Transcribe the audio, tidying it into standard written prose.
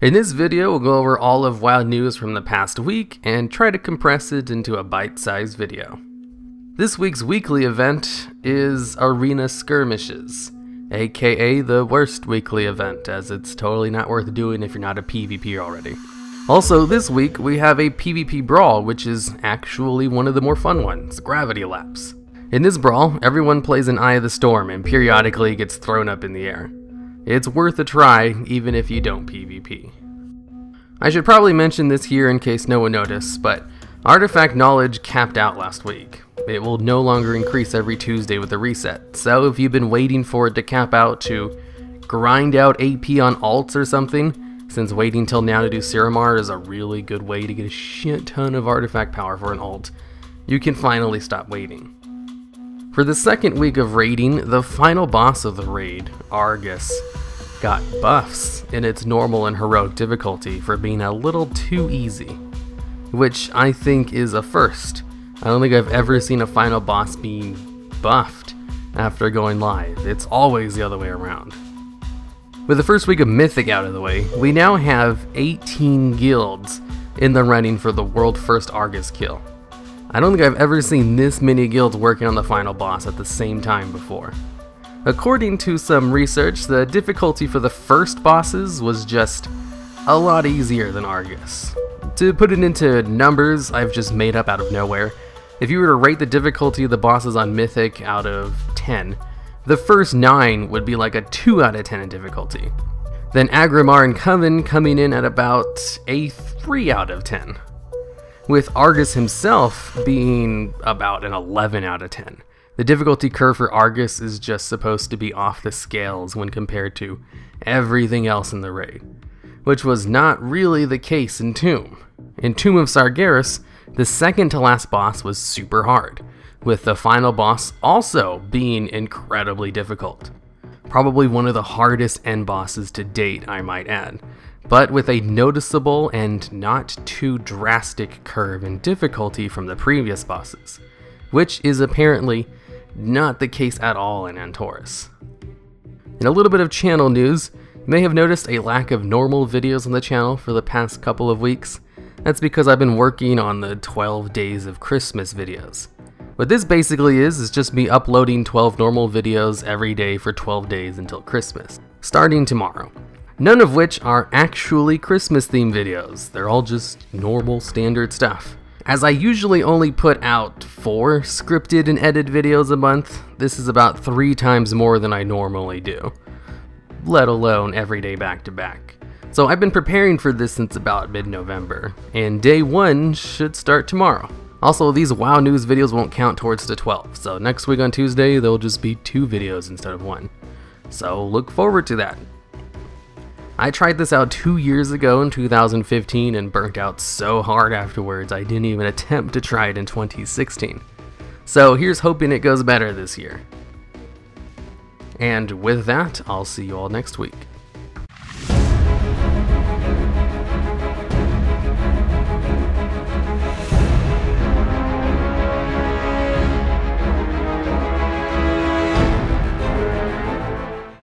In this video, we'll go over all of WoW news from the past week and try to compress it into a bite-sized video. This week's weekly event is Arena Skirmishes, aka the worst weekly event, as it's totally not worth doing if you're not a PvP already. Also, this week we have a PvP brawl, which is actually one of the more fun ones, Gravity Laps. In this brawl, everyone plays an Eye of the Storm and periodically gets thrown up in the air. It's worth a try, even if you don't PvP. I should probably mention this here in case no one noticed, but artifact knowledge capped out last week. It will no longer increase every Tuesday with a reset, so if you've been waiting for it to cap out to grind out AP on alts or something, since waiting till now to do Hirumaredx is a really good way to get a shit ton of artifact power for an alt, you can finally stop waiting. For the second week of raiding, the final boss of the raid, Argus, got buffs in its normal and heroic difficulty for being a little too easy, which I think is a first. I don't think I've ever seen a final boss being buffed after going live. It's always the other way around. With the first week of Mythic out of the way, we now have 18 guilds in the running for the world first Argus kill. I don't think I've ever seen this many guilds working on the final boss at the same time before. According to some research, the difficulty for the first bosses was just a lot easier than Argus. To put it into numbers I've just made up out of nowhere, if you were to rate the difficulty of the bosses on Mythic out of 10, the first 9 would be like a 2 out of 10 in difficulty. Then Agrimar and Coven coming in at about a 3 out of 10. With Argus himself being about an 11 out of 10. The difficulty curve for Argus is just supposed to be off the scales when compared to everything else in the raid, which was not really the case in Tomb. In Tomb of Sargeras, the second to last boss was super hard, with the final boss also being incredibly difficult. Probably one of the hardest end bosses to date, I might add, but with a noticeable and not too drastic curve in difficulty from the previous bosses, which is apparently not the case at all in Antorus. In a little bit of channel news, you may have noticed a lack of normal videos on the channel for the past couple of weeks. That's because I've been working on the 12 days of Christmas videos. What this basically is just me uploading 12 normal videos every day for 12 days until Christmas, starting tomorrow. None of which are actually Christmas themed videos, they're all just normal standard stuff. As I usually only put out 4 scripted and edited videos a month, this is about 3 times more than I normally do, let alone every day back to back. So I've been preparing for this since about mid-November, and day 1 should start tomorrow. Also, these WoW news videos won't count towards the 12, so next week on Tuesday there'll just be 2 videos instead of 1. So look forward to that. I tried this out 2 years ago in 2015 and burnt out so hard afterwards I didn't even attempt to try it in 2016. So here's hoping it goes better this year. And with that, I'll see you all next week.